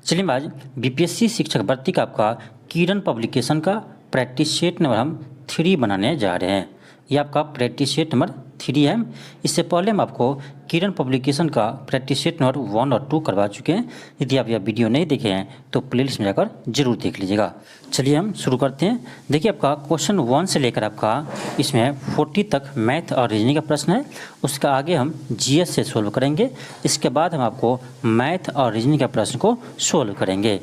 चलिए आज बीपीएससी शिक्षक भर्ती का आपका किरण पब्लिकेशन का प्रैक्टिस सेट नंबर हम 3 बनाने जा रहे हैं। ये आपका प्रैक्टिस सेट नंबर 3 है। इससे पहले हम आपको किरण पब्लिकेशन का प्रैक्टिस सेट नंबर 1 और 2 करवा चुके हैं। यदि आप यह वीडियो नहीं देखे हैं तो प्लेलिस्ट में जाकर जरूर देख लीजिएगा। चलिए हम शुरू करते हैं। देखिए आपका क्वेश्चन 1 से लेकर आपका इसमें 40 तक मैथ और रीजनिंग का प्रश्न है। उसका आगे हम जीएस से सोल्व करेंगे। इसके बाद हम आपको मैथ और रीजनिंग का प्रश्न को सोल्व करेंगे।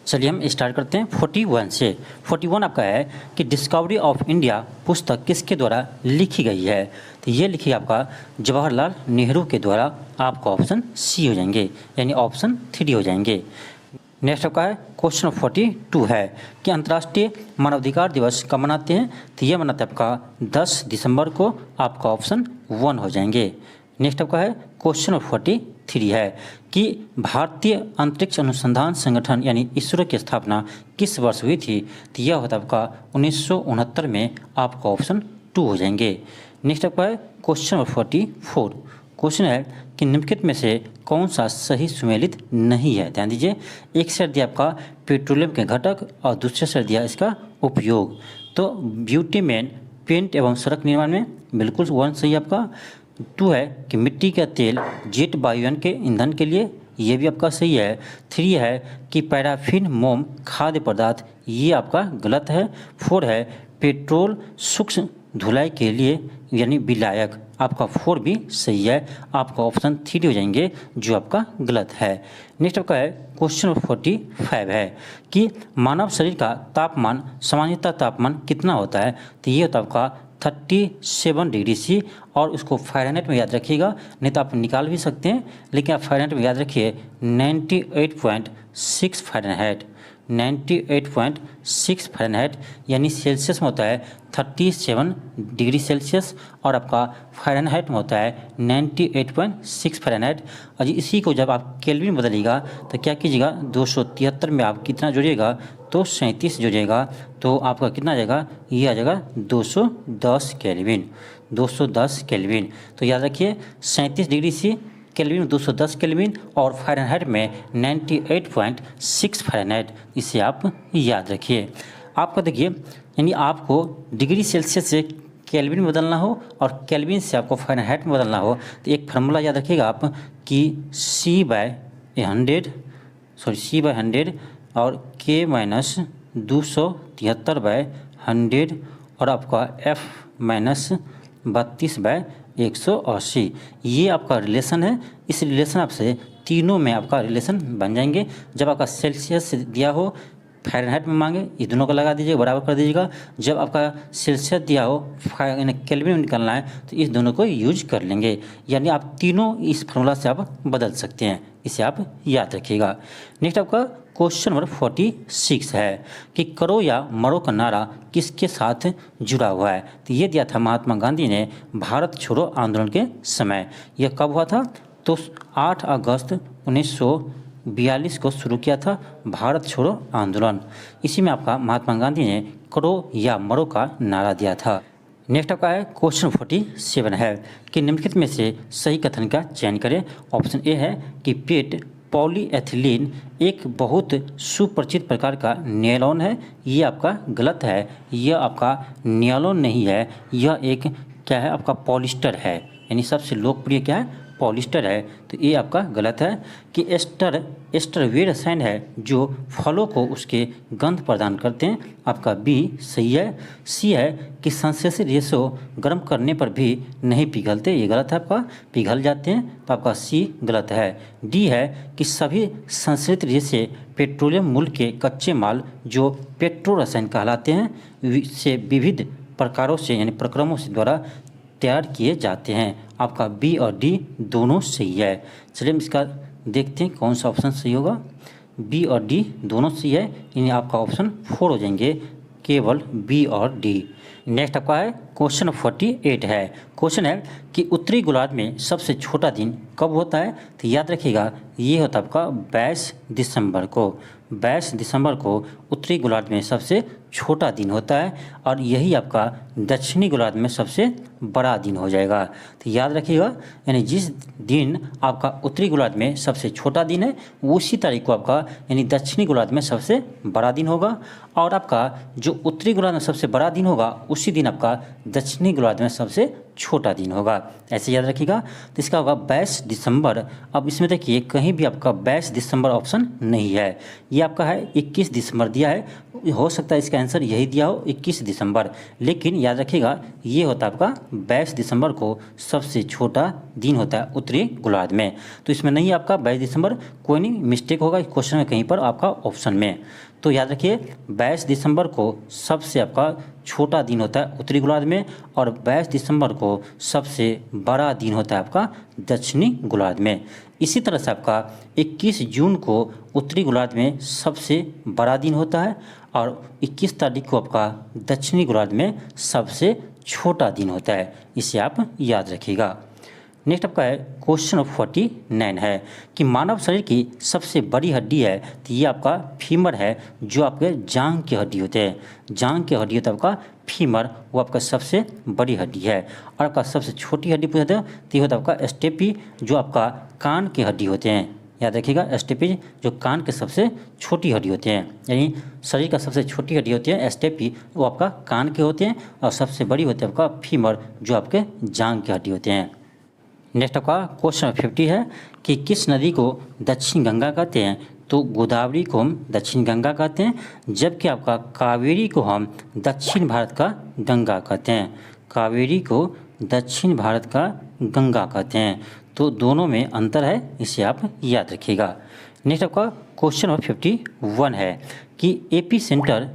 चलिए हम स्टार्ट करते हैं 41 से। 41 आपका है कि डिस्कवरी ऑफ इंडिया पुस्तक किसके द्वारा लिखी गई है। तो ये लिखी आपका जवाहरलाल नेहरू के द्वारा। आपका ऑप्शन सी हो जाएंगे, यानी ऑप्शन 3 हो जाएंगे। नेक्स्ट आपका है क्वेश्चन 42 है कि अंतर्राष्ट्रीय मानवाधिकार दिवस कब मनाते हैं। तो ये मनाते हैं आपका 10 दिसंबर को। आपका ऑप्शन 1 हो जाएंगे। नेक्स्ट आपका है क्वेश्चन 43 है कि भारतीय अंतरिक्ष अनुसंधान संगठन यानी इसरो की स्थापना किस वर्ष हुई थी। तो यह होता है आपका 1969 में। आपका ऑप्शन 2 हो जाएंगे। नेक्स्ट आपका है क्वेश्चन 44। क्वेश्चन है कि निम्नलिखित में से कौन सा सही सुमेलित नहीं है। ध्यान दीजिए, एक से दिया आपका पेट्रोलियम के घटक और दूसरे से दिया इसका उपयोग। तो ब्यूटेन पेंट एवं सड़क निर्माण में बिल्कुल 1 सही आपका। 2 है कि मिट्टी का तेल जेट वायुयान के ईंधन के लिए, ये भी आपका सही है। 3 है कि पैराफिन मोम खाद्य पदार्थ, ये आपका गलत है। 4 है पेट्रोल सूक्ष्म धुलाई के लिए यानी विलायक। आपका 4 भी सही है। आपका ऑप्शन 3 हो जाएंगे, जो आपका गलत है। नेक्स्ट आपका है क्वेश्चन 45 है कि मानव शरीर का तापमान सामान्यतः तापमान कितना होता है। तो ये होता है आपका 37 डिग्री सी। और उसको फ़ारेनहाइट में याद रखिएगा, नहीं तो आप निकाल भी सकते हैं, लेकिन आप फ़ारेनहाइट में याद रखिए 98.6 फ़ारेनहाइट। 98.6 फ़ारेनहाइट यानी सेल्सियस में होता है 37 डिग्री सेल्सियस और आपका फ़ारेनहाइट में होता है 98.6 फ़ारेनहाइट। और इसी को जब आप केल्विन बदलिएगा तो क्या कीजिएगा, 273 में आप कितना जोड़िएगा तो 37 जोड़िएगा, तो आपका कितना आ जाएगा, ये आ जाएगा 210 केल्विन। 210 केल्विन। तो याद रखिए 37 डिग्री सी, केल्विन 210 केल्विन और फ़ारेनहाइट में 98.6 फ़ारेनहाइट। इसे आप याद रखिए। आपका देखिए, यानी आपको डिग्री सेल्सियस से केल्विन में बदलना हो और केल्विन से आपको फ़ारेनहाइट में बदलना हो तो एक फार्मूला याद रखिएगा आप कि C/100 और K-273/100 और आपका F-32/180। ये आपका रिलेशन है। इस रिलेशन आपसे तीनों में आपका रिलेशन बन जाएंगे। जब आपका सेल्सियस दिया हो, फ़ारेनहाइट में मांगे, ये दोनों को लगा दीजिएगा, बराबर कर दीजिएगा। जब आपका सेल्सियस दिया हो, केल्विन में निकालना है, तो इस दोनों को यूज कर लेंगे। यानी आप तीनों इस फार्मूला से आप बदल सकते हैं। इसे आप याद रखिएगा। नेक्स्ट आपका क्वेश्चन नंबर 46 है कि करो या मरो का नारा किसके साथ जुड़ा हुआ है। तो ये दिया था महात्मा गांधी ने भारत छोड़ो आंदोलन के समय। यह कब हुआ था, तो 8 अगस्त 1942 को शुरू किया था भारत छोड़ो आंदोलन। इसी में आपका महात्मा गांधी ने करो या मरो का नारा दिया था। नेक्स्ट आपका है क्वेश्चन 47 है कि निम्नलिखित में से सही कथन का चयन करें। ऑप्शन ए है कि पेट पॉलीएथिलीन एक बहुत सुपरिचित प्रकार का नेयलॉन है। ये आपका गलत है। यह आपका नेयलॉन नहीं है, यह एक क्या है, आपका पॉलिस्टर है। यानी सबसे लोकप्रिय क्या है, पॉलिस्टर है। तो ये आपका गलत है कि एस्टर वे रसायन है जो फलों को उसके गंध प्रदान करते हैं। आपका बी सही है। सी है कि संश्लेषित रेशो गर्म करने पर भी नहीं पिघलते। ये गलत है, आपका पिघल जाते हैं। तो आपका सी गलत है। डी है कि सभी संश्लेषित रेशे पेट्रोलियम मूल के कच्चे माल जो पेट्रो रसायन कहलाते हैं से विविध प्रकारों से यानी प्रक्रमों से द्वारा तैयार किए जाते हैं। आपका बी और डी दोनों सही है। चलिए हम इसका देखते हैं कौन सा ऑप्शन सही होगा। बी और डी दोनों सही है, यानी आपका ऑप्शन 4 हो जाएंगे, केवल बी और डी। नेक्स्ट आपका है क्वेश्चन 48 है। क्वेश्चन है कि उत्तरी गोलार्ध में सबसे छोटा दिन कब होता है। तो याद रखिएगा, ये होता है आपका 22 दिसंबर को। 22 दिसंबर को उत्तरी गोलार्ध में सबसे छोटा दिन होता है और यही आपका दक्षिणी गोलार्ध में सबसे बड़ा दिन हो जाएगा। तो याद रखिएगा, यानी जिस दिन आपका उत्तरी गोलार्ध में सबसे छोटा दिन है उसी तारीख को आपका यानी दक्षिणी गोलार्ध में सबसे बड़ा दिन होगा, और आपका जो उत्तरी गोलार्ध में सबसे बड़ा दिन होगा उसी दिन आपका दक्षिणी गोलार्ध में सबसे छोटा दिन होगा। ऐसे याद रखिएगा। तो इसका होगा 22 दिसंबर। अब इसमें देखिए कहीं भी आपका 22 दिसंबर ऑप्शन नहीं है, ये आपका है 21 दिसंबर दिया है, हो सकता है इसका आंसर यही दिया हो 21 दिसंबर, लेकिन याद रखिएगा ये होता है आपका 22 दिसंबर को सबसे छोटा दिन होता है उत्तरी गोलार्ध में। तो इसमें नहीं आपका 22 दिसंबर, कोई नहीं, मिस्टेक होगा क्वेश्चन में कहीं पर आपका ऑप्शन में। तो याद रखिए 22 दिसंबर को सबसे आपका छोटा दिन होता है उत्तरी गोलार्ध में, और 22 दिसंबर को सबसे बड़ा दिन होता है आपका दक्षिणी गोलार्ध में। इसी तरह से आपका 21 जून को उत्तरी गोलार्ध में सबसे बड़ा दिन होता है और 21 तारीख को आपका दक्षिणी गोलार्ध में सबसे छोटा दिन होता है, इसे आप याद रखिएगा। नेक्स्ट आपका है क्वेश्चन 49 है कि मानव शरीर की सबसे बड़ी हड्डी है, तो ये आपका फीमर है, जो आपके जांघ की हड्डी होते हैं। जांघ की हड्डी होता है आपका फीमर, वो आपका सबसे बड़ी हड्डी है। और आपका सबसे छोटी हड्डी पूछते हैं तो ये होता है आपका स्टेपी, जो आपका कान की हड्डी होते हैं। याद रखिएगा, स्टेपी जो कान के सबसे छोटी हड्डी होते हैं, यानी शरीर का सबसे छोटी हड्डी होती है स्टेपी, वो आपका कान के होते हैं, और सबसे बड़ी होती है आपका फीमर, जो आपके जांघ की हड्डी होते हैं। नेक्स्ट आपका क्वेश्चन 50 है कि किस नदी को दक्षिण गंगा कहते हैं, तो गोदावरी को हम दक्षिण गंगा कहते हैं, जबकि आपका कावेरी को हम दक्षिण भारत का गंगा कहते हैं। कावेरी को दक्षिण भारत का गंगा कहते हैं, तो दोनों में अंतर है, इसे आप याद रखिएगा। नेक्स्ट आपका क्वेश्चन नंबर 51 है कि एपी सेंटर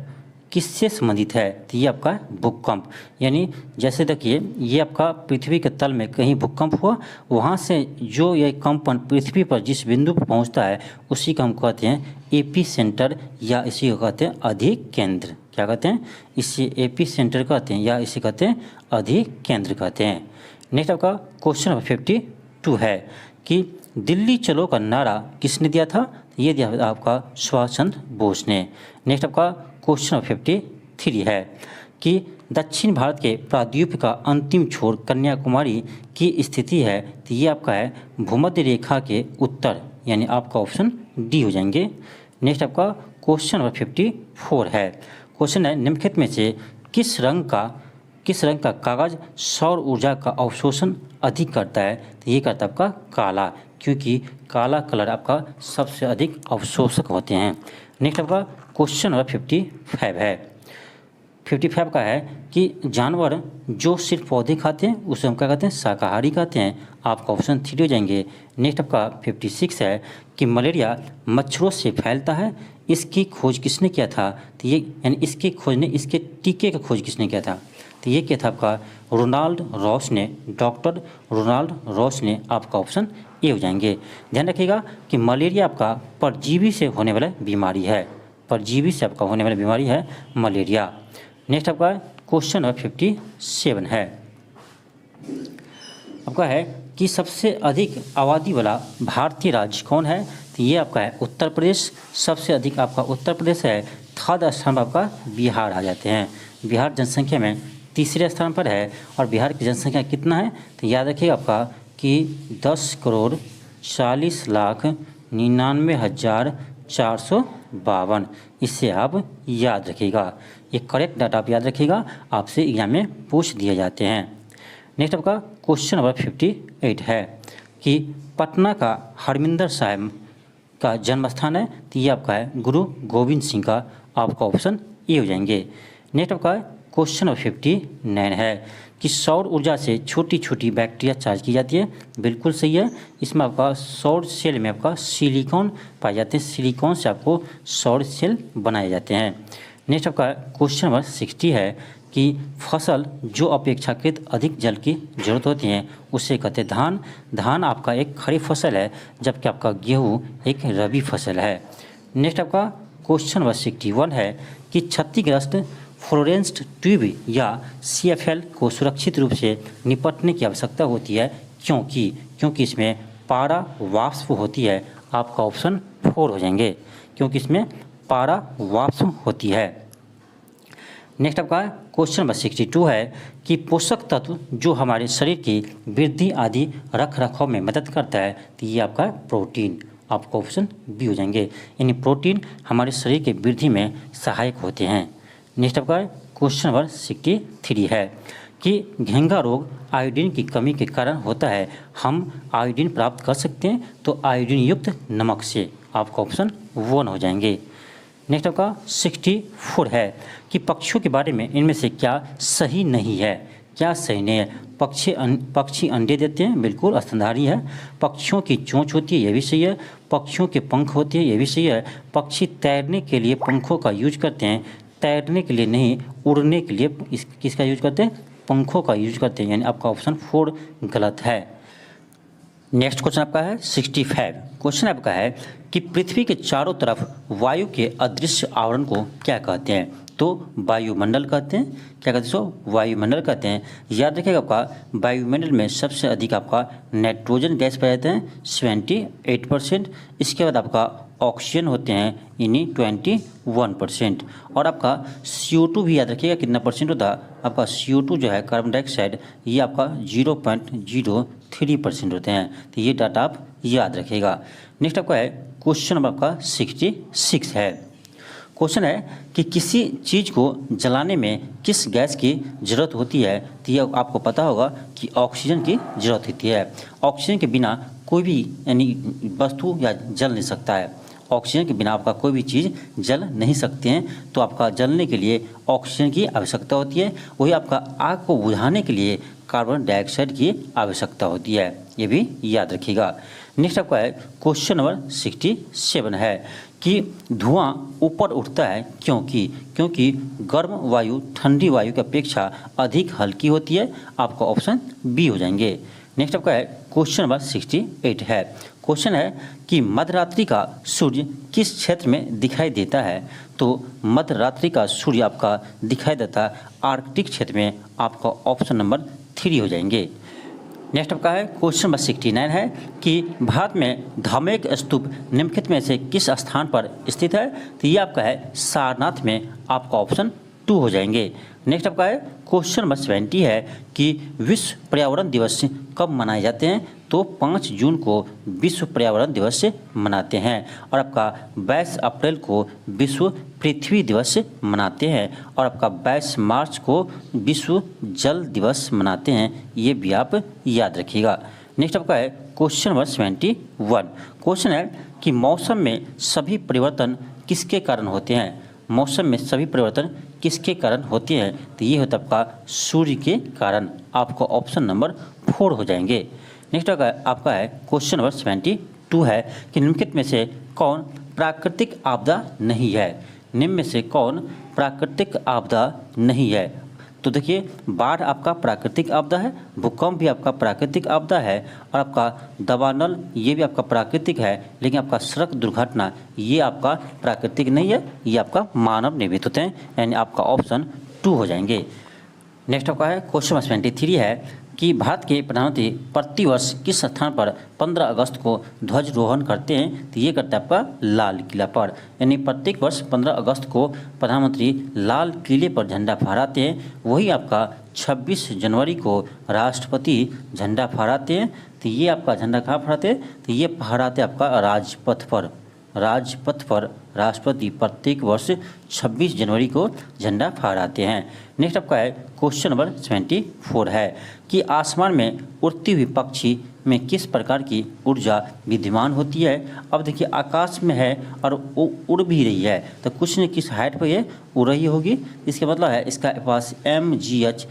किससे संबंधित है, तो ये आपका भूकंप, यानी जैसे देखिए ये आपका पृथ्वी के तल में कहीं भूकंप हुआ, वहाँ से जो ये कंपन पृथ्वी पर जिस बिंदु पर पहुँचता है उसी को हम कहते हैं एपी सेंटर, या इसी को कहते हैं अधिक केंद्र। क्या कहते हैं, इसे एपी सेंटर कहते हैं या इसे कहते हैं अधिक केंद्र कहते हैं। नेक्स्ट आपका क्वेश्चन नंबर 52 है कि दिल्ली चलो का नारा किसने दिया था, ये दिया आपका सुभाष चंद्र बोस ने। नेक्स्ट आपका क्वेश्चन 53 है कि दक्षिण भारत के प्रायद्वीप का अंतिम छोर कन्याकुमारी की स्थिति है, तो ये आपका है भूमध्य रेखा के उत्तर, यानी आपका ऑप्शन डी हो जाएंगे। नेक्स्ट आपका क्वेश्चन नंबर 54 है। क्वेश्चन है निम्नलिखित में से किस रंग का कागज सौर ऊर्जा का अवशोषण अधिक करता है, तो ये करता है आपका काला, क्योंकि काला कलर आपका सबसे अधिक अवशोषक होते हैं। नेक्स्ट आपका क्वेश्चन नंबर 55 है। 55 का है कि जानवर जो सिर्फ पौधे खाते हैं उसे हम क्या कहते हैं, शाकाहारी कहते हैं, आपका ऑप्शन 3 हो जाएंगे। नेक्स्ट आपका 56 है कि मलेरिया मच्छरों से फैलता है, इसकी खोज किसने किया था, तो ये यानी इसकी खोज ने इसके टीके का खोज किसने किया था, तो ये क्या था आपका रोनाल्ड रॉस ने, डॉक्टर रोनाल्ड रॉस ने, आपका ऑप्शन ए हो जाएंगे। ध्यान रखिएगा कि मलेरिया आपका परजीवी से होने वाला बीमारी है, परजीवी से आपका होने वाली बीमारी है मलेरिया। नेक्स्ट आपका क्वेश्चन नंबर 57 है, आपका है कि सबसे अधिक आबादी वाला भारतीय राज्य कौन है, तो ये आपका है उत्तर प्रदेश। सबसे अधिक आपका उत्तर प्रदेश है, थर्ड स्थान पर आपका बिहार आ जाते हैं। बिहार जनसंख्या में तीसरे स्थान पर है, और बिहार की जनसंख्या कितना है, तो याद रखिएगा आपका कि 10,40,99,452, इससे आप याद रखिएगा। ये करेक्ट डाटा आप याद रखिएगा, आपसे एग्जाम में पूछ दिए जाते हैं। नेक्स्ट आपका क्वेश्चन नंबर 58 है कि पटना का हरमिंदर साहिब का जन्म स्थान है, तो ये आपका है गुरु गोविंद सिंह का, आपका ऑप्शन ए हो जाएंगे। नेक्स्ट आपका क्वेश्चन नंबर 59 है कि सौर ऊर्जा से छोटी छोटी बैक्टीरिया चार्ज की जाती है, बिल्कुल सही है। इसमें आपका सौर सेल में आपका सिलिकॉन पाए जाते हैं, सिलिकॉन से आपको सौर सेल बनाए जाते हैं। नेक्स्ट आपका क्वेश्चन नंबर 60 है कि फसल जो अपेक्षाकृत अधिक जल की जरूरत होती है उसे कहते हैं धान। धान आपका एक खरीफ फसल है, जबकि आपका गेहूँ एक रबी फसल है। नेक्स्ट आपका क्वेश्चन नंबर 61 है कि क्षतिग्रस्त फ्लोरेंस्ड ट्यूब या CFL को सुरक्षित रूप से निपटने की आवश्यकता होती है, क्योंकि इसमें पारा वाष्प होती है, आपका ऑप्शन 4 हो जाएंगे, क्योंकि इसमें पारा वाष्प होती है। नेक्स्ट आपका क्वेश्चन नंबर 62 है कि पोषक तत्व जो हमारे शरीर की वृद्धि आदि रख रखाव में मदद करता है, तो ये आपका प्रोटीन, आपका ऑप्शन बी हो जाएंगे। यानी प्रोटीन हमारे शरीर के वृद्धि में सहायक होते हैं। नेक्स्ट आपका क्वेश्चन नंबर 63 है कि घेंघा रोग आयोडीन की कमी के कारण होता है, हम आयोडीन प्राप्त कर सकते हैं, तो आयोडीन युक्त नमक से, आपका ऑप्शन 1 हो जाएंगे। नेक्स्ट आपका 64 है कि पक्षियों के बारे में इनमें से क्या सही नहीं है, क्या सही नहीं है। पक्षी अंडे देते हैं, बिल्कुल स्तनधारी है। पक्षियों की चोंच होती है, ये भी सही है। पक्षियों के पंख होते हैं, ये भी सही है। पक्षी तैरने के लिए पंखों का यूज करते हैं, तैरने के लिए नहीं, उड़ने के लिए किसका यूज करते हैं, पंखों का यूज करते हैं, यानी आपका ऑप्शन 4 गलत है। नेक्स्ट क्वेश्चन आपका है 65। क्वेश्चन आपका है कि पृथ्वी के चारों तरफ वायु के अदृश्य आवरण को क्या कहते हैं, तो वायुमंडल कहते हैं। क्या कहते हैं सो, वायुमंडल कहते हैं। याद रखिएगा आपका वायुमंडल में सबसे अधिक आपका नाइट्रोजन गैस पाए जाते हैं 78%। इसके बाद आपका ऑक्सीजन होते हैं यानी 21%। और आपका CO2 भी याद रखिएगा कितना परसेंट होता है, आपका CO2 जो है कार्बन डाइऑक्साइड, ये आपका 0.03% होते हैं। तो ये डाटा आप याद रखिएगा। नेक्स्ट आपका है क्वेश्चन नंबर आपका 66 है। क्वेश्चन है कि किसी चीज़ को जलाने में किस गैस की ज़रूरत होती है, तो ये आपको पता होगा कि ऑक्सीजन की ज़रूरत होती है। ऑक्सीजन के बिना कोई भी यानी वस्तु या जल नहीं सकता है। ऑक्सीजन के बिना आपका कोई भी चीज़ जल नहीं सकते हैं, तो आपका जलने के लिए ऑक्सीजन की आवश्यकता होती है। वही आपका आग को बुझाने के लिए कार्बन डाइऑक्साइड की आवश्यकता होती है, ये भी याद रखिएगा। नेक्स्ट आपका है क्वेश्चन नंबर 67 है कि धुआं ऊपर उठता है क्योंकि गर्म वायु ठंडी वायु की अपेक्षा अधिक हल्की होती है, आपका ऑप्शन बी हो जाएंगे। नेक्स्ट आपका है क्वेश्चन नंबर 68 है। क्वेश्चन है कि मध्यरात्रि का सूर्य किस क्षेत्र में दिखाई देता है, तो मध्यरात्रि का सूर्य आपका दिखाई देता है आर्कटिक क्षेत्र में, आपका ऑप्शन नंबर 3 हो जाएंगे। नेक्स्ट आपका है क्वेश्चन नंबर 69 है कि भारत में धार्मिक स्तूप निम्नलिखित में से किस स्थान पर स्थित है, तो ये आपका है सारनाथ में, आपका ऑप्शन 2 हो जाएंगे। नेक्स्ट आपका है क्वेश्चन नंबर 70 है कि विश्व पर्यावरण दिवस कब मनाए जाते हैं, तो 5 जून को विश्व पर्यावरण दिवस से मनाते हैं। और आपका 22 अप्रैल को विश्व पृथ्वी दिवस से मनाते हैं। और आपका 22 मार्च को विश्व जल दिवस मनाते हैं, ये भी आप याद रखिएगा। नेक्स्ट आपका है क्वेश्चन नंबर 71। क्वेश्चन है कि मौसम में सभी परिवर्तन किसके कारण होते हैं, मौसम में सभी परिवर्तन किसके कारण होते हैं, तो ये होता है आपका सूर्य के कारण, आपका ऑप्शन नंबर 4 हो जाएंगे। नेक्स्ट आपका है क्वेश्चन नंबर 72 है कि निम्नलिखित में से कौन प्राकृतिक आपदा नहीं है, निम्न में से कौन प्राकृतिक आपदा नहीं है, तो देखिए बाढ़ आपका प्राकृतिक आपदा है, भूकंप भी आपका प्राकृतिक आपदा है, और आपका दबानल ये भी आपका प्राकृतिक है, लेकिन आपका सड़क दुर्घटना ये आपका प्राकृतिक नहीं है, ये आपका मानव निर्मित होते हैं, यानी आपका ऑप्शन 2 हो जाएंगे। नेक्स्ट आपका है क्वेश्चन नंबर 73 है कि भारत के प्रधानमंत्री प्रतिवर्ष किस स्थान पर 15 अगस्त को ध्वजारोहण करते हैं, तो ये करता है आपका लाल किला पर, यानी प्रत्येक वर्ष 15 अगस्त को प्रधानमंत्री लाल किले पर झंडा फहराते हैं। वही आपका 26 जनवरी को राष्ट्रपति झंडा फहराते हैं, तो ये आपका झंडा कहाँ फहराते हैं, तो ये फहराते आपका राजपथ पर राष्ट्रपति प्रत्येक वर्ष 26 जनवरी को झंडा फहराते हैं। नेक्स्ट आपका है क्वेश्चन नंबर 74 है कि आसमान में उड़ती हुई पक्षी में किस प्रकार की ऊर्जा विद्यमान होती है। अब देखिए आकाश में है और वो उड़ भी रही है, तो कुछ न किस हाइट पर ये उड़ रही होगी, इसका मतलब है इसका पास mgh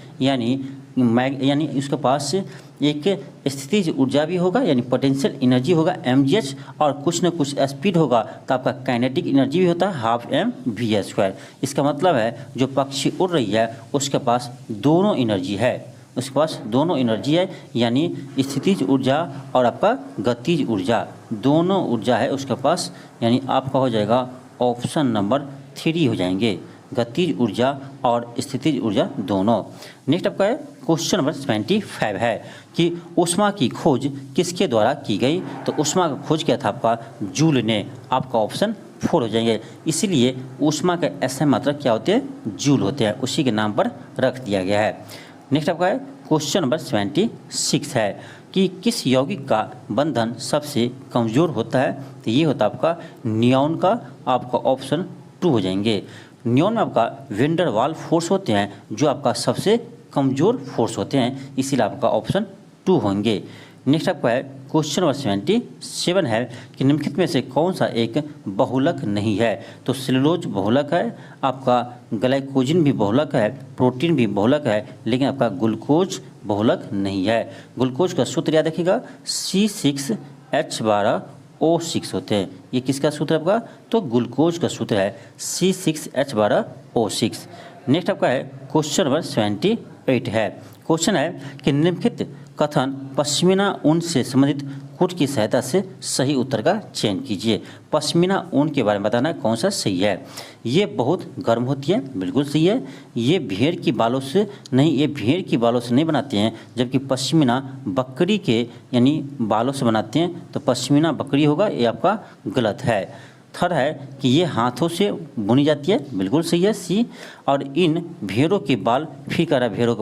यानी इसके पास एक स्थितिज ऊर्जा भी होगा, यानी पोटेंशियल एनर्जी होगा mgh, और कुछ न कुछ स्पीड होगा, तो आपका काइनेटिक एनर्जी भी होता है 12mv²। इसका मतलब है जो पक्षी उड़ रही है उसके पास दोनों एनर्जी है, उसके पास दोनों एनर्जी है, यानी स्थितिज ऊर्जा और आपका गतिज ऊर्जा दोनों ऊर्जा है उसके पास, यानी आपका हो जाएगा ऑप्शन नंबर 3 हो जाएंगे, गतिज ऊर्जा और स्थितिज ऊर्जा दोनों। नेक्स्ट आपका है क्वेश्चन नंबर 75 है कि ऊष्मा की खोज किसके द्वारा की गई, तो ऊष्मा का खोज किया था आपका जूल ने, आपका ऑप्शन 4 हो जाएंगे। इसीलिए ऊष्मा के SI मात्रक क्या होते हैं, जूल होते हैं, उसी के नाम पर रख दिया गया है। नेक्स्ट आपका है क्वेश्चन नंबर 76 है कि किस यौगिक का बंधन सबसे कमज़ोर होता है, तो ये होता है आपका नियॉन का, आपका ऑप्शन 2 हो जाएंगे। नियॉन में आपका वेंडर वाल फोर्स होते हैं जो आपका सबसे कमज़ोर फोर्स होते हैं, इसीलिए आपका ऑप्शन 2 होंगे। नेक्स्ट आपका है क्वेश्चन नंबर 77 है कि निम्नलिखित में से कौन सा एक बहुलक नहीं है, तो सेलुलोज बहुलक है, आपका ग्लाइकोजन भी बहुलक है, प्रोटीन भी बहुलक है, लेकिन आपका ग्लूकोज बहुलक नहीं है। ग्लूकोज का सूत्र याद रखिएगा C6H12O6 होते हैं। ये किसका सूत्र है आपका, तो ग्लूकोज का सूत्र है C6H12O6। नेक्स्ट आपका है क्वेश्चन नंबर 78 है। क्वेश्चन है कि निम्नलिखित कथन पश्मीना ऊन से संबंधित कूट की सहायता से सही उत्तर का चयन कीजिए। पश्मीना ऊन के बारे में बताना है कौन सा सही है। ये बहुत गर्म होती है, बिल्कुल सही है। ये भेड़ की बालों से नहीं, ये भेड़ की बालों से नहीं बनाते हैं, जबकि पश्मीना बकरी के यानी बालों से बनाते हैं, तो पश्मीना बकरी होगा, ये आपका गलत है। थर्ड है कि ये हाथों से बुनी जाती है, बिल्कुल सही है सी। और इन भेड़ों के बाल, फिर कह रहा है भेड़ों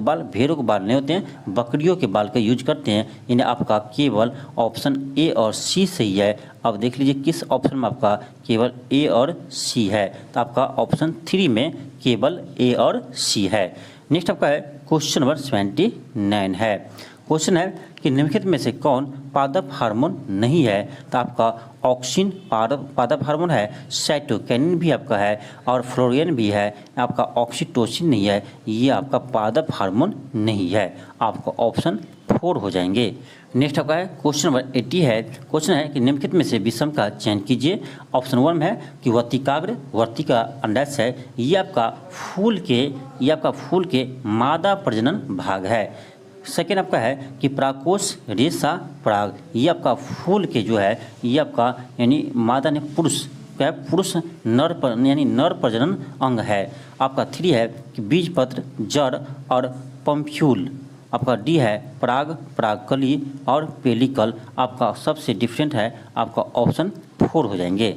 के बाल नहीं होते हैं, बकरियों के बाल का यूज करते हैं। इन्हें आपका केवल ऑप्शन ए और सी सही है। अब देख लीजिए किस ऑप्शन में आपका केवल ए और सी है, तो आपका ऑप्शन 3 में केवल ए और सी है। नेक्स्ट आपका है क्वेश्चन नंबर 79 है। क्वेश्चन है कि निम्नलिखित में से कौन पादप हार्मोन नहीं है, तो आपका ऑक्सिन पादप हार्मोन है, साइटोकिनिन भी आपका है, और फ्लोरिन भी है, आपका ऑक्सीटोसिन नहीं है, ये आपका पादप हार्मोन नहीं है। आपका ऑप्शन 4 हो जाएंगे। नेक्स्ट आपका है क्वेश्चन नंबर 80 है। क्वेश्चन है कि निम्नलिखित में से विषम का चयन कीजिए। ऑप्शन 1 में है कि वर्तिकाग्र वर्तिका अंडाशय है, ये आपका फूल के मादा प्रजनन भाग है। सेकेंड आपका है कि प्राकोष रेशा पराग, ये आपका फूल के जो है, ये आपका यानी मादा ने पुरुष क्या है, पुरुष नर पर यानी नर प्रजनन अंग है। आपका 3 है कि बीजपत्र जड़ और पंफ्यूल। आपका डी है परागकली और पेलिकल। आपका सबसे डिफरेंट है, आपका ऑप्शन 4 हो जाएंगे।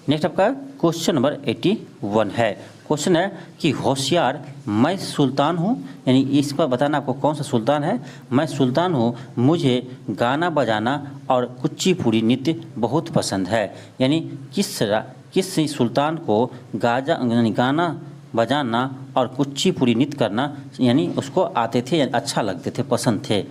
नेक्स्ट आपका क्वेश्चन नंबर 81 है। क्वेश्चन है कि होशियार मैं सुल्तान हूँ, यानी इस पर बताना आपको कौन सा सुल्तान है। मैं सुल्तान हूँ, मुझे गाना बजाना और कुचिपुड़ी नृत्य बहुत पसंद है। यानी किस सुल्तान को गाना बजाना और कुचिपुड़ी नृत्य करना यानी उसको आते थे, यानी अच्छा लगते थे, पसंद थे।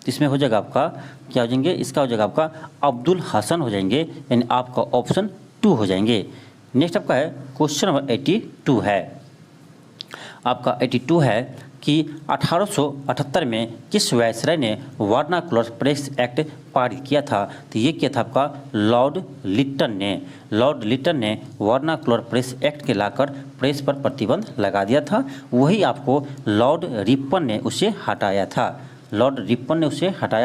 इसमें हो जाएगा आपका क्या हो जाएंगे, इसका हो जाएगा आपका अब्दुल हसन हो जाएंगे, यानी आपका ऑप्शन 2 हो जाएंगे। नेक्स्ट आपका है क्वेश्चन नंबर 82 है। आपका 82 है कि 1878 में किस वायसराय ने वर्नाकुलर प्रेस एक्ट पारित किया था, तो ये किया था आपका लॉर्ड लिट्टन ने वर्नाकुलर प्रेस एक्ट के लाकर प्रेस पर प्रतिबंध लगा दिया था। वही आपको लॉर्ड रिपन ने उसे हटाया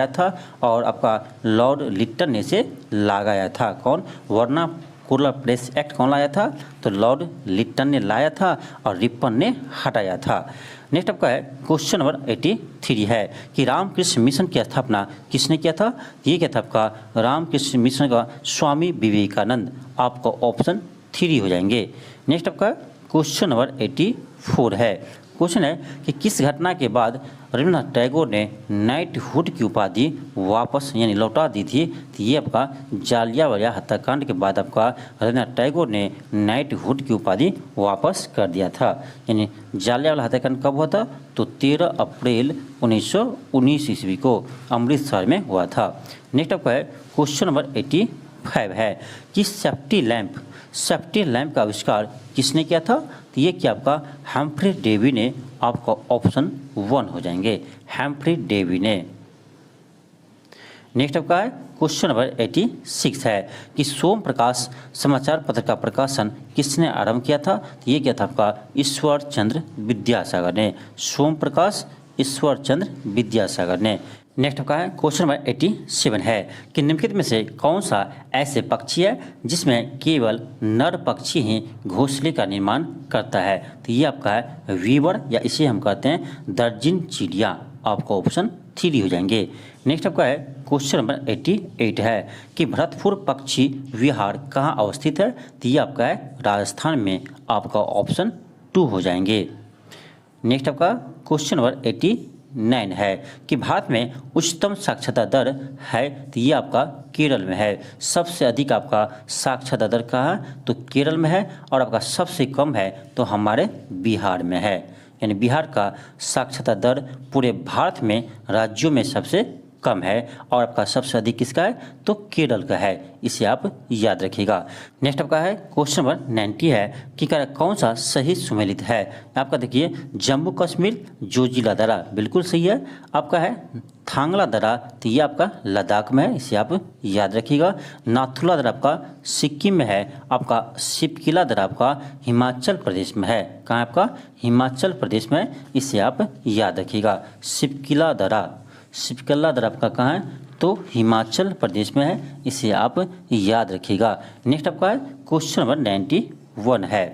था, और आपका लॉर्ड लिट्टन ने इसे लगाया था। कौन, वर्नाकुलर प्रेस एक्ट कौन लाया था, तो लॉर्ड लिट्टन ने लाया था और रिपन ने हटाया था। नेक्स्ट आपका है क्वेश्चन नंबर 83 है कि रामकृष्ण मिशन की स्थापना किसने किया था, ये क्या था आपका रामकृष्ण मिशन का स्वामी विवेकानंद। आपका ऑप्शन 3 हो जाएंगे। नेक्स्ट आपका क्वेश्चन नंबर 84 है। क्वेश्चन है कि किस घटना के बाद रविन्द्रनाथ टैगोर ने नाइटहुड की उपाधि वापस यानी लौटा दी थी, तो ये आपका जालियांवाला हत्याकांड के बाद आपका रविन्द्रनाथ टैगोर ने नाइटहुड की उपाधि वापस कर दिया था। यानी जालियांवाला हत्याकांड कब हुआ था, तो 13 अप्रैल 1919 ईस्वी को अमृतसर में हुआ था। नेक्स्ट आपका है क्वेश्चन नंबर 85 है कि सेफ्टी लैंप का आविष्कार किसने किया था, तो ये क्या आपका हम्फ्री डेवी ने। आपका ऑप्शन 1 हो जाएंगे, हम्फ्री डेवी ने। नेक्स्ट आपका है क्वेश्चन नंबर 86 है कि सोम प्रकाश समाचार पत्र का प्रकाशन किसने आरंभ किया था, तो ये क्या था आपका ईश्वर चंद्र विद्यासागर ने। सोम प्रकाश ईश्वर चंद्र विद्यासागर ने। नेक्स्ट आपका है क्वेश्चन नंबर 87 है कि निम्नलिखित में से कौन सा ऐसे पक्षी है जिसमें केवल नर पक्षी ही घोंसले का निर्माण करता है, तो ये आपका है वीवर, या इसे हम कहते हैं दर्जिन चिड़िया। आपका ऑप्शन 3 हो जाएंगे। नेक्स्ट आपका है क्वेश्चन नंबर 88 है कि भरतपुर पक्षी विहार कहाँ अवस्थित है, तो ये आपका है राजस्थान में, आपका ऑप्शन 2 हो जाएंगे। नेक्स्ट आपका क्वेश्चन नंबर 89 है कि भारत में उच्चतम साक्षरता दर है, तो ये आपका केरल में है। सबसे अधिक आपका साक्षरता दर कहाँ है, तो केरल में है, और आपका सबसे कम है तो हमारे बिहार में है। यानी बिहार का साक्षरता दर पूरे भारत में राज्यों में सबसे कम है, और आपका सबसे अधिक किसका है, तो केरल का है। इसे आप याद रखिएगा। नेक्स्ट आपका है क्वेश्चन नंबर 90 है कि कौन सा सही सुमेलित है। आपका देखिए जम्मू कश्मीर जोजिला दर्रा बिल्कुल सही है। आपका है थांगला दर्रा, तो ये आपका लद्दाख में है, इसे आप याद रखिएगा। नाथुला दर्रा आपका सिक्किम में है। आपका शिपकिला दर्रा आपका हिमाचल प्रदेश में है। कहाँ है आपका, हिमाचल प्रदेश में, इसे आप याद रखिएगा। शिपकिला दर्रा आपका कहाँ है, तो हिमाचल प्रदेश में है, इसे आप याद रखिएगा। नेक्स्ट आपका है क्वेश्चन नंबर 91 है।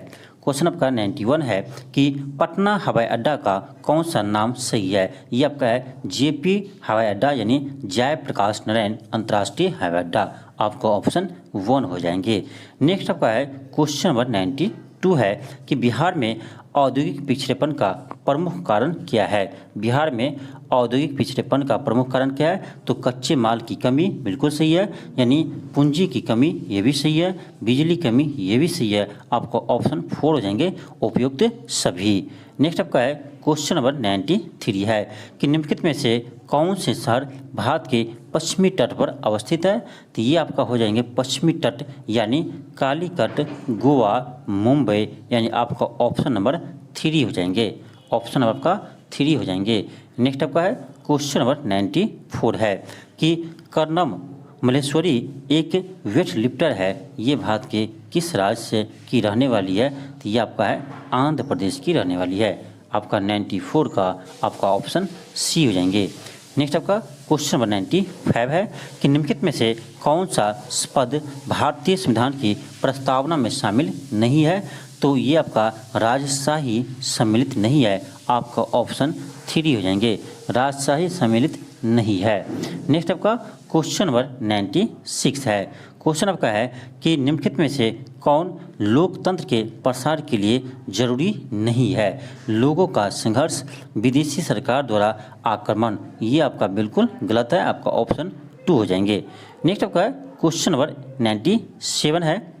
क्वेश्चन आपका 91 है कि पटना हवाई अड्डा का कौन सा नाम सही है। ये आपका है जेपी हवाई अड्डा, यानी जयप्रकाश नारायण अंतर्राष्ट्रीय हवाई अड्डा, आपको ऑप्शन 1 हो जाएंगे। नेक्स्ट आपका है क्वेश्चन नंबर 92 है कि बिहार में औद्योगिक पिछड़ेपन का प्रमुख कारण क्या है। बिहार में औद्योगिक पिछड़ेपन का प्रमुख कारण क्या है, तो कच्चे माल की कमी बिल्कुल सही है, यानी पूंजी की कमी ये भी सही है, बिजली कमी ये भी सही है, आपको ऑप्शन 4 हो जाएंगे उपयुक्त सभी। नेक्स्ट आपका है क्वेश्चन नंबर 93 है कि निम्नलिखित में से कौन से शहर भारत के पश्चिमी तट पर अवस्थित है, तो ये आपका हो जाएंगे पश्चिमी तट, यानी कालीकट, गोवा, मुंबई, यानी आपका ऑप्शन नंबर 3 हो जाएंगे। ऑप्शन नंबर आपका 3 हो जाएंगे। नेक्स्ट आपका है क्वेश्चन नंबर 94 है कि कर्णम मल्लेश्वरी एक वेट लिफ्टर है, ये भारत के किस राज्य से की रहने वाली है, तो ये आपका है आंध्र प्रदेश की रहने वाली है। आपका 94 का आपका ऑप्शन सी हो जाएंगे। नेक्स्ट आपका क्वेश्चन नंबर 95 है कि निम्नलिखित में से कौन सा पद भारतीय संविधान की प्रस्तावना में शामिल नहीं है, तो ये आपका राजशाही सम्मिलित नहीं है, आपका ऑप्शन 3 हो जाएंगे। राजशाही सम्मिलित नहीं है। नेक्स्ट आपका क्वेश्चन नंबर 96 है। क्वेश्चन आपका है कि निम्नलिखित में से कौन लोकतंत्र के प्रसार के लिए जरूरी नहीं है। लोगों का संघर्ष, विदेशी सरकार द्वारा आक्रमण, ये आपका बिल्कुल गलत है, आपका ऑप्शन 2 हो जाएंगे। नेक्स्ट आपका है क्वेश्चन नंबर 97 है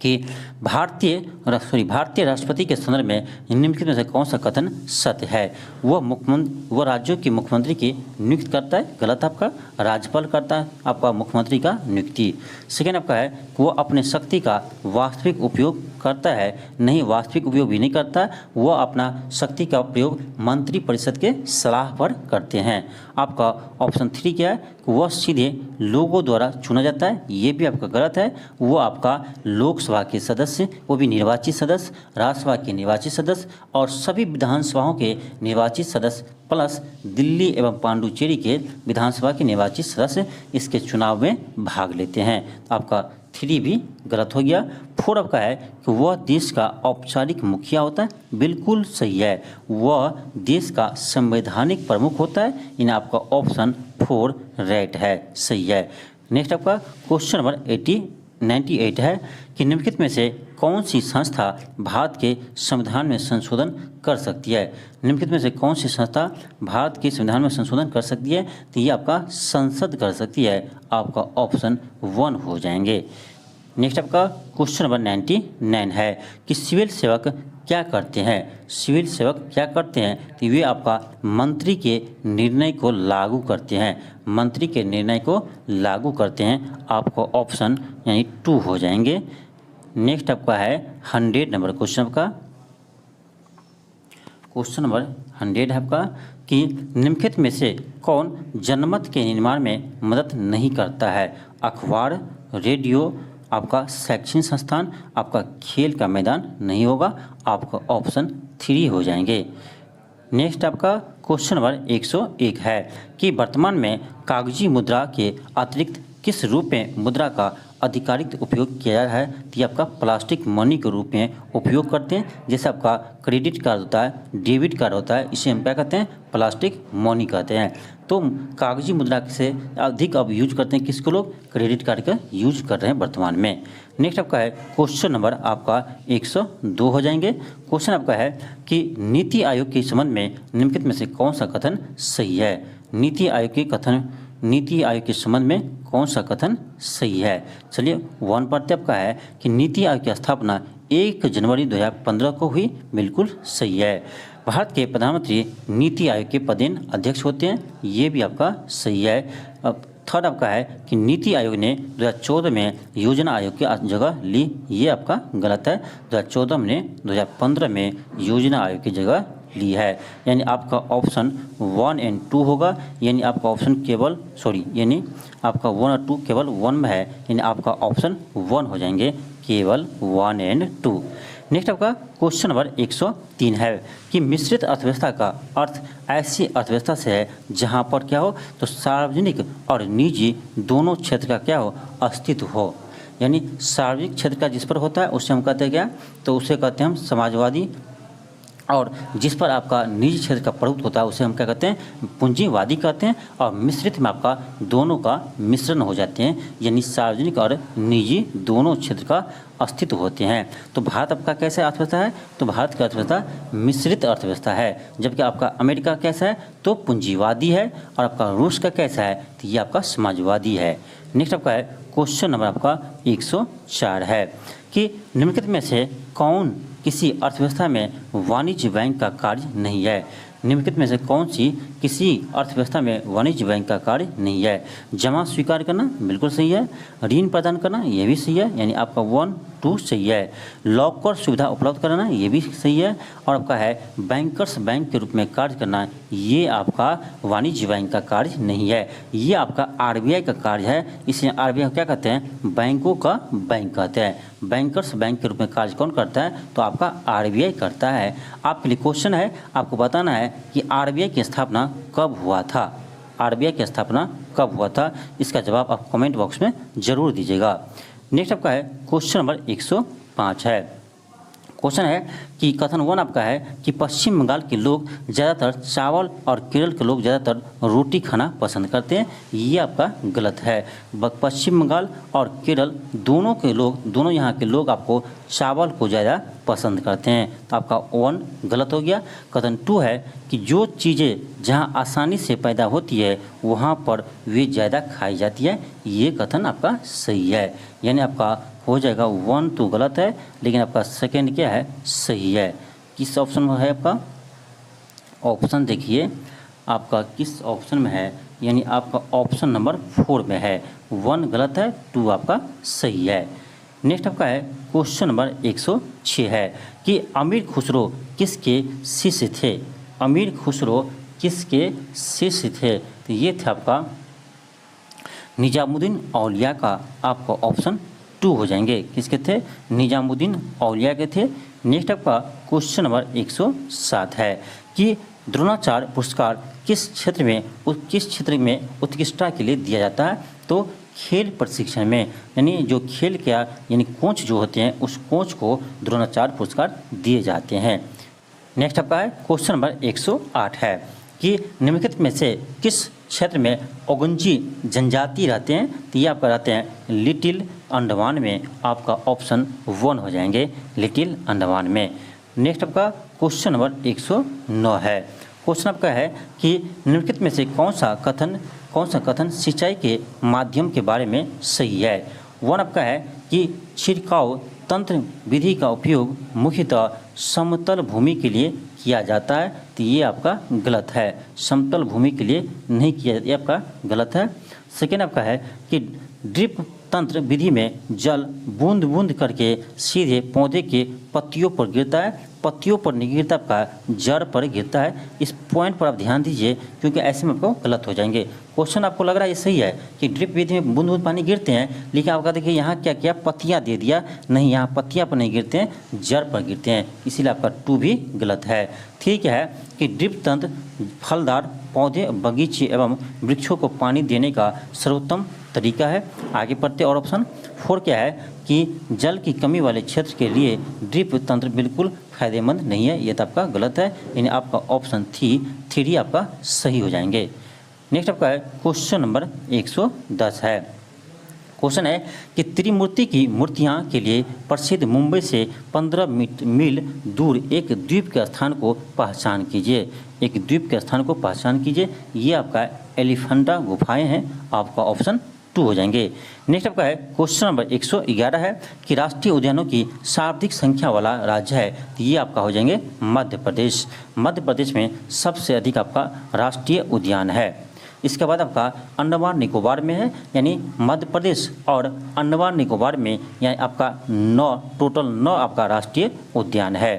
कि भारतीय राष्ट्रपति के संदर्भ में निम्नलिखित में से कौन सा कथन सत्य है। वह राज्यों के मुख्यमंत्री की नियुक्ति करता है, गलत आपका, राज्यपाल करता है आपका मुख्यमंत्री का नियुक्ति। सेकेंड आपका है कि वह अपने शक्ति का वास्तविक उपयोग करता है, नहीं वास्तविक उपयोग भी नहीं करता, वह अपना शक्ति का प्रयोग मंत्रिपरिषद के सलाह पर करते हैं। आपका ऑप्शन 3 क्या है कि वह सीधे लोगों द्वारा चुना जाता है, ये भी आपका गलत है। वो आपका लोकसभा के सदस्य, वो भी निर्वाचित सदस्य, राज्यसभा के निर्वाचित सदस्य और सभी विधानसभाओं के निर्वाचित सदस्य प्लस दिल्ली एवं पांडुचेरी के विधानसभा के निर्वाचित सदस्य इसके चुनाव में भाग लेते हैं। आपका 3 भी गलत हो गया। 4 आपका है कि वह देश का औपचारिक मुखिया होता है, बिल्कुल सही है। वह देश का संवैधानिक प्रमुख होता है, इन आपका ऑप्शन 4 राइट है, सही है। नेक्स्ट आपका क्वेश्चन नंबर 98 है कि निम्नलिखित में से कौन सी संस्था भारत के संविधान में संशोधन कर सकती है। निम्नलिखित में से कौन सी संस्था भारत के संविधान में संशोधन कर सकती है, तो ये आपका संसद कर सकती है, आपका ऑप्शन 1 हो जाएंगे। नेक्स्ट आपका क्वेश्चन नंबर 99 है कि सिविल सेवक क्या करते हैं। सिविल सेवक क्या करते हैं, तो वे आपका मंत्री के निर्णय को लागू करते हैं, मंत्री के निर्णय को लागू करते हैं, आपको ऑप्शन यानी 2 हो जाएंगे। नेक्स्ट आपका है 100 नंबर क्वेश्चन आपका, क्वेश्चन नंबर 100 है आपका कि निम्नलिखित में से कौन जनमत के निर्माण में मदद नहीं करता है। अखबार, रेडियो, आपका शैक्षणिक संस्थान, आपका खेल का मैदान नहीं होगा, आपका ऑप्शन 3 हो जाएंगे। नेक्स्ट आपका क्वेश्चन नंबर 101 है कि वर्तमान में कागजी मुद्रा के अतिरिक्त किस रूप में मुद्रा का अधिकारिक उपयोग किया जा रहा है तो ये आपका प्लास्टिक मनी के रूप में उपयोग करते हैं। जैसे आपका क्रेडिट कार्ड होता है, डेबिट कार्ड होता है, इसे हम क्या कहते हैं, प्लास्टिक मनी कहते हैं। तो कागजी मुद्रा से अधिक अब यूज करते हैं किसको लोग, क्रेडिट कार्ड का यूज कर रहे हैं वर्तमान में। नेक्स्ट आपका है क्वेश्चन नंबर आपका 102 हो जाएंगे। क्वेश्चन आपका है कि नीति आयोग के संबंध में निम्नलिखित में से कौन सा कथन सही है। नीति आयोग के संबंध में कौन सा कथन सही है। चलिए 1 पढ़ते आपका है कि नीति आयोग की स्थापना 1 जनवरी 2015 को हुई, बिल्कुल सही है। भारत के प्रधानमंत्री नीति आयोग के पदेन अध्यक्ष होते हैं, ये भी आपका सही है। अब थर्ड आपका है कि नीति आयोग ने 2014 में योजना आयोग की जगह ली, ये आपका गलत है। 2014 में 2015 में योजना आयोग की जगह ली है, यानी आपका ऑप्शन 1 और 2 होगा। यानी आपका ऑप्शन यानी आपका 1 और 2 केवल 1 में है, यानी आपका ऑप्शन 1 हो जाएंगे, केवल 1 और 2। नेक्स्ट आपका क्वेश्चन नंबर 103 है कि मिश्रित अर्थव्यवस्था का अर्थ ऐसी अर्थव्यवस्था से है जहां पर क्या हो, तो सार्वजनिक और निजी दोनों क्षेत्र का क्या हो, अस्तित्व हो। यानी सार्वजनिक क्षेत्र का जिस पर होता है उसे हम कहते हैं क्या, तो उसे कहते हैं हम समाजवादी, और जिस पर आपका निजी क्षेत्र का प्रभुत्व होता है उसे हम क्या कहते हैं, पूंजीवादी कहते हैं। और मिश्रित में आपका दोनों का मिश्रण हो जाते हैं, यानी सार्वजनिक और निजी दोनों क्षेत्र का अस्तित्व होते हैं। तो भारत आपका कैसा अर्थव्यवस्था है, तो भारत की अर्थव्यवस्था मिश्रित अर्थव्यवस्था है। जबकि आपका अमेरिका कैसा है, तो पूंजीवादी है, और आपका रूस का कैसा है, तो ये आपका समाजवादी है। नेक्स्ट आपका है क्वेश्चन नंबर आपका 104 है कि निम्नलिखित में से कौन किसी अर्थव्यवस्था में वाणिज्य बैंक का कार्य नहीं है। निम्नलिखित में से कौन सी किसी अर्थव्यवस्था में वाणिज्य बैंक का कार्य नहीं है। जमा स्वीकार करना बिल्कुल सही है, ऋण प्रदान करना ये भी सही है, यानी आपका 1, 2 सही है। लॉकर सुविधा उपलब्ध कराना ये भी सही है, और आपका है बैंकर्स बैंक के रूप में कार्य करना, ये आपका वाणिज्य बैंक का कार्य नहीं है, ये आपका आरबीआई का कार्य है। इसलिए आरबीआई क्या कहते हैं, बैंकों का बैंक कहते हैं। बैंकर्स बैंक के रूप में कार्य कौन करता है, तो आपका आरबीआई करता है। आपके लिए क्वेश्चन है, आपको बताना है कि आरबीआई की स्थापना कब हुआ था। आरबीआई की स्थापना कब हुआ था, इसका जवाब आप कमेंट बॉक्स में जरूर दीजिएगा। नेक्स्ट आपका है क्वेश्चन नंबर 105 है। क्वेश्चन है कि कथन 1 आपका है कि पश्चिम बंगाल के लोग ज़्यादातर चावल और केरल के लोग ज़्यादातर रोटी खाना पसंद करते हैं, ये आपका गलत है। पश्चिम बंगाल और केरल दोनों यहाँ के लोग आपको चावल को ज़्यादा पसंद करते हैं, तो आपका 1 गलत हो गया। कथन 2 है कि जो चीज़ें जहाँ आसानी से पैदा होती है वहाँ पर वे ज़्यादा खाई जाती है, ये कथन आपका सही है। यानी आपका हो जाएगा 1 तो गलत है, लेकिन आपका सेकंड क्या है, सही है। किस ऑप्शन में है आपका, ऑप्शन देखिए आपका किस ऑप्शन में है, यानी आपका ऑप्शन नंबर 4 में है। 1 गलत है, 2 आपका सही है। नेक्स्ट आपका है क्वेश्चन नंबर 106 है कि अमीर खुसरो किसके शिष्य थे। अमीर खुसरो किसके शिष्य थे, तो ये थे आपका निजामुद्दीन औलिया का आपका ऑप्शन 2 हो जाएंगे। किसके थे, निजामुद्दीन औलिया के थे। नेक्स्ट आपका क्वेश्चन नंबर 107 है कि द्रोणाचार्य पुरस्कार किस क्षेत्र में उत्कृष्टता के लिए दिया जाता है, तो खेल प्रशिक्षण में, यानी जो खेल क्या यानी कोच जो होते हैं उस कोच को द्रोणाचार्य पुरस्कार दिए जाते हैं। नेक्स्ट आपका है क्वेश्चन नंबर 108 है कि निम्नलिखित में से किस क्षेत्र में ओगंजी जनजाति रहते हैं, तो ये आपका रहते हैं लिटिल अंडमान में, आपका ऑप्शन 1 हो जाएंगे, लिटिल अंडमान में। नेक्स्ट आपका क्वेश्चन नंबर 109 है। क्वेश्चन आपका है कि निम्नलिखित में से कौन सा कथन सिंचाई के माध्यम के बारे में सही है। 1 आपका है कि छिड़काव तंत्र विधि का उपयोग मुख्यतः समतल भूमि के लिए किया जाता है, तो ये आपका गलत है। समतल भूमि के लिए नहीं किया जाता, ये आपका गलत है। सेकेंड आपका है कि ड्रिप तंत्र विधि में जल बूंद बूंद करके सीधे पौधे के पत्तियों पर गिरता है, पत्तियों पर नहीं गिरता, आपका जड़ पर गिरता है। इस पॉइंट पर आप ध्यान दीजिए, क्योंकि ऐसे में आपको गलत हो जाएंगे। क्वेश्चन आपको लग रहा है ये सही है कि ड्रिप विधि में बूंद बूंद पानी गिरते हैं, लेकिन आपका देखिए यहाँ क्या किया, पत्तियाँ दे दिया, नहीं यहाँ पत्तियाँ पर नहीं गिरते हैं, जड़ पर गिरते हैं, इसीलिए आपका 2 भी गलत है। ठीक है कि ड्रिप तंत्र फलदार पौधे, बगीचे एवं वृक्षों को पानी देने का सर्वोत्तम तरीका है। आगे पढ़ते और ऑप्शन 4 क्या है कि जल की कमी वाले क्षेत्र के लिए ड्रिप तंत्र बिल्कुल फायदेमंद नहीं है। ये तो आपका गलत है, यानी आपका ऑप्शन 3 आपका सही हो जाएंगे। नेक्स्ट आपका है क्वेश्चन नंबर 110 है। क्वेश्चन है कि त्रिमूर्ति की मूर्तियाँ के लिए प्रसिद्ध मुंबई से 15 मील दूर एक द्वीप के स्थान को पहचान कीजिए। एक द्वीप के स्थान को पहचान कीजिए। ये आपका एलिफेंटा गुफाएं हैं, आपका ऑप्शन 2 हो जाएंगे। नेक्स्ट आपका है क्वेश्चन नंबर 111 है कि राष्ट्रीय उद्यानों की सर्वाधिक संख्या वाला राज्य है, तो ये आपका हो जाएंगे मध्य प्रदेश। मध्य प्रदेश में सबसे अधिक आपका राष्ट्रीय उद्यान है। इसके बाद आपका अंडमान निकोबार में है, यानी मध्य प्रदेश और अंडमान निकोबार में यानी आपका 9 आपका राष्ट्रीय उद्यान है।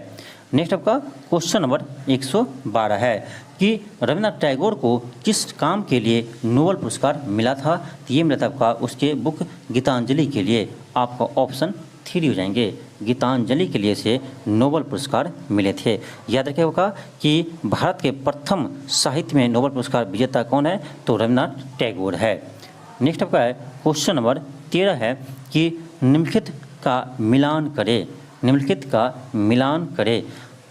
नेक्स्ट आपका क्वेश्चन नंबर 112 है कि रविन्द्रनाथ टैगोर को किस काम के लिए नोबेल पुरस्कार मिला था, तो ये मिला था आपका उसके बुक गीतांजलि के लिए। आपका ऑप्शन 3 हो जाएंगे। गीतांजलि के लिए से नोबेल पुरस्कार मिले थे। याद रखिएगा कि भारत के प्रथम साहित्य में नोबेल पुरस्कार विजेता कौन है, तो रविन्द्रनाथ टैगोर है। नेक्स्ट आपका है क्वेश्चन नंबर 13 है कि निम्नलिखित का मिलान करें। निम्नलिखित का मिलान करें।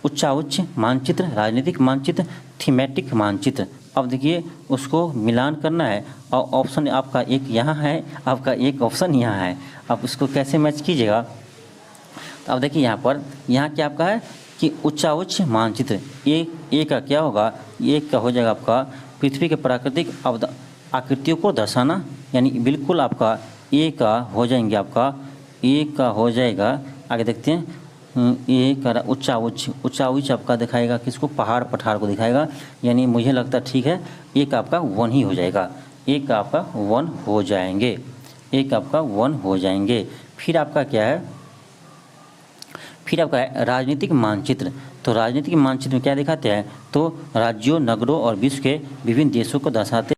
उच्चाउच्च मानचित्र, राजनीतिक मानचित्र, थीमेटिक मानचित्र। अब देखिए उसको मिलान करना है और ऑप्शन आपका एक यहाँ है, आपका एक ऑप्शन यहाँ है। आप उसको कैसे मैच कीजिएगा, तो अब देखिए यहाँ क्या आपका है कि उच्चाउच्च मानचित्र। ए का क्या होगा, एक का हो जाएगा आपका पृथ्वी के प्राकृतिक आकृतियों को दर्शाना, यानी बिल्कुल आपका ए का हो जाएंगे, आपका ए का हो जाएगा। आगे देखते हैं ए का उच्चाउच्च आपका दिखाएगा किसको, पहाड़ पठार को दिखाएगा, यानी मुझे लगता है ठीक है एक आपका 1 ही हो जाएगा। एक आपका 1 हो जाएंगे। एक आपका 1 हो जाएंगे। फिर आपका क्या है, फिर आपका है राजनीतिक मानचित्र। तो राजनीतिक मानचित्र में क्या दिखाते हैं, तो राज्यों, नगरों और विश्व के विभिन्न देशों को दर्शाते